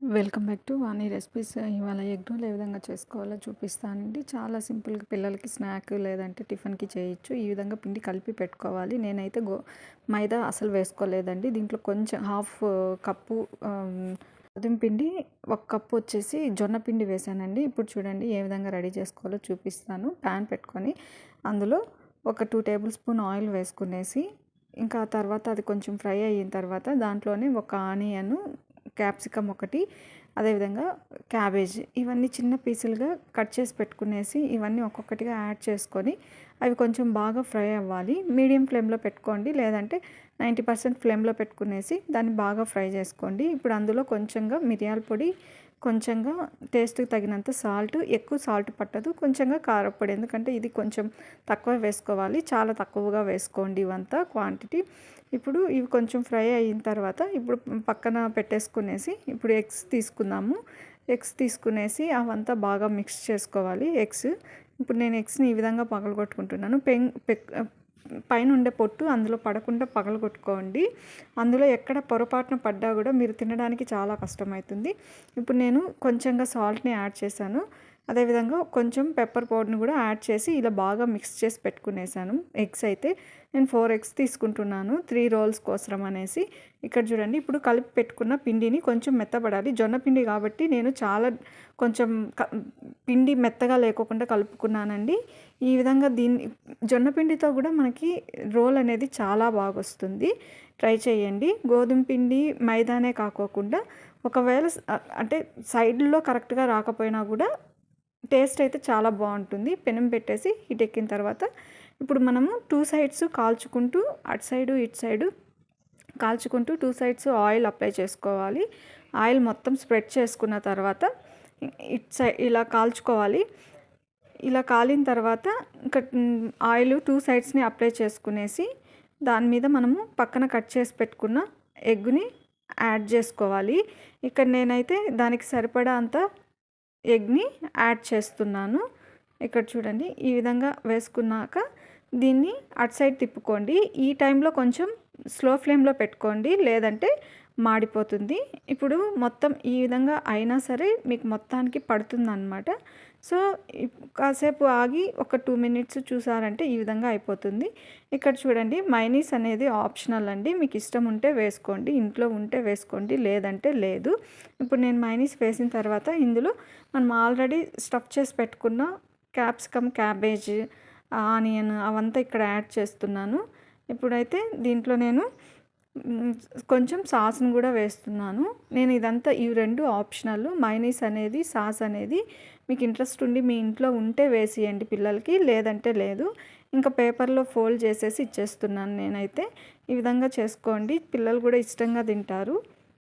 Welcome back to Vani recipes. ఇవాళ egg role ఏ విధంగా చేసుకోవాలో చూపిస్తానండి. చాలా సింపుల్గా పిల్లలకి స్నాక్ లేదంటే టిఫిన్కి చేయొచ్చు. ఈ విధంగా పిండి కలిపి పెట్టుకోవాలి. నేనైతే మైదా అసలు వేసుకోలేదండి. దీంట్లో కొంచెం హాఫ్ కప్పు గోధుమ పిండి, ఒక కప్పు వచ్చేసి జొన్న పిండి వేసానండి. ఇప్పుడు చూడండి ఏ విధంగా రెడీ చేసుకోవాలో చూపిస్తాను. ప్యాన్ పెట్టుకొని అందులో ఒక 2 టేబుల్ స్పూన్ ఆయిల్ వేసుకునేసి, ఇంకా తర్వాత అది కొంచెం ఫ్రై అయిన తర్వాత దాంట్లోనే ఒక ఆనియన్, క్యాప్సికమ్ ఒకటి, అదేవిధంగా క్యాబేజ్, ఇవన్నీ చిన్న పీసులుగా కట్ చేసి పెట్టుకునేసి ఇవన్నీ ఒక్కొక్కటిగా యాడ్ చేసుకొని అవి కొంచెం బాగా ఫ్రై అవ్వాలి. మీడియం ఫ్లేమ్లో పెట్టుకోండి, లేదంటే 90% ఫ్లేమ్లో పెట్టుకునేసి దాన్ని బాగా ఫ్రై చేసుకోండి. ఇప్పుడు అందులో కొంచెంగా మిరియాల పొడి, కొంచెంగా టేస్ట్కి తగినంత సాల్ట్, ఎక్కువ సాల్ట్ పట్టదు, కొంచెంగా కారపొడి, ఎందుకంటే ఇది కొంచెం తక్కువ వేసుకోవాలి, చాలా తక్కువగా వేసుకోండి ఇవంతా క్వాంటిటీ. ఇప్పుడు ఇవి కొంచెం ఫ్రై అయిన తర్వాత ఇప్పుడు పక్కన పెట్టేసుకునేసి ఇప్పుడు ఎగ్స్ తీసుకుందాము. ఎగ్స్ తీసుకునేసి అవంతా బాగా మిక్స్ చేసుకోవాలి. ఇప్పుడు నేను ఎగ్స్ని ఈ విధంగా పగలగొట్టుకుంటున్నాను. పైన ఉండే పొట్టు అందులో పడకుండా పగలగొట్టుకోండి. అందులో ఎక్కడ పొరపాటున పడ్డా కూడా మీరు తినడానికి చాలా కష్టమవుతుంది. ఇప్పుడు నేను కొంచెంగా సాల్ట్ని యాడ్ చేశాను, అదేవిధంగా కొంచెం పెప్పర్ పౌడర్ని కూడా యాడ్ చేసి ఇలా బాగా మిక్స్ చేసి పెట్టుకునేసాను. ఎగ్స్ అయితే నేను 4 ఎగ్స్ తీసుకుంటున్నాను 3 రోల్స్ కోసం అనేసి. ఇక్కడ చూడండి, ఇప్పుడు కలిపి పెట్టుకున్న పిండిని కొంచెం మెత్తబడాలి. జొన్న పిండి కాబట్టి నేను చాలా కొంచెం పిండి మెత్తగా లేకోకుండా కలుపుకున్నానండి. ఈ విధంగా దీన్ని జొన్న పిండితో కూడా మనకి రోల్ అనేది చాలా బాగా వస్తుంది. ట్రై చేయండి. గోధుమ పిండి మైదానే కాకోకుండా ఒకవేళ అంటే సైడ్లో కరెక్ట్గా రాకపోయినా కూడా టేస్ట్ అయితే చాలా బాగుంటుంది. పెనం పెట్టేసి హీట్ ఎక్కిన తర్వాత ఇప్పుడు మనము 2 సైడ్స్ కాల్చుకుంటూ, అటు సైడు ఇటు సైడు కాల్చుకుంటూ 2 సైడ్స్ ఆయిల్ అప్లై చేసుకోవాలి. ఆయిల్ మొత్తం స్ప్రెడ్ చేసుకున్న తర్వాత ఇటు సైడ్ ఇలా కాల్చుకోవాలి. ఇలా కాలిన తర్వాత ఇంకా ఆయిల్ 2 సైడ్స్ని అప్లై చేసుకునేసి దాని మీద మనము పక్కన కట్ చేసి పెట్టుకున్న ఎగ్ని యాడ్ చేసుకోవాలి. ఇక్కడ నేనైతే దానికి సరిపడా అంత ఎగ్ని యాడ్ చేస్తున్నాను. ఇక్కడ చూడండి, ఈ విధంగా వేసుకున్నాక దీన్ని అటు సైడ్ తిప్పుకోండి. ఈ టైంలో కొంచెం స్లో ఫ్లేమ్లో పెట్టుకోండి, లేదంటే మాడిపోతుంది. ఇప్పుడు మొత్తం ఈ విధంగా అయినా సరే మీకు మొత్తానికి పడుతుందన్నమాట. సో కాసేపు ఆగి ఒక 2 మినిట్స్ చూసారంటే ఈ విధంగా అయిపోతుంది. ఇక్కడ చూడండి, మైనీస్ అనేది ఆప్షనల్ అండి. మీకు ఇష్టం ఉంటే వేసుకోండి, ఇంట్లో ఉంటే వేసుకోండి, లేదంటే లేదు. ఇప్పుడు నేను మైనీస్ వేసిన తర్వాత ఇందులో మనం ఆల్రెడీ స్టఫ్ చేసి పెట్టుకున్న క్యాప్సికమ్, క్యాబేజ్, ఆనియన్ అవంతా ఇక్కడ యాడ్ చేస్తున్నాను. ఇప్పుడైతే దీంట్లో నేను కొంచెం సాస్ను కూడా వేస్తున్నాను. నేను ఇదంతా ఈ 2 ఆప్షనల్. మైనీస్ అనేది, సాస్ అనేది మీకు ఇంట్రెస్ట్ ఉండి మీ ఇంట్లో ఉంటే వేసియండి పిల్లలకి, లేదంటే లేదు. ఇంకా పేపర్లో ఫోల్డ్ చేసేసి ఇచ్చేస్తున్నాను నేనైతే. ఈ విధంగా చేసుకోండి, పిల్లలు కూడా ఇష్టంగా తింటారు.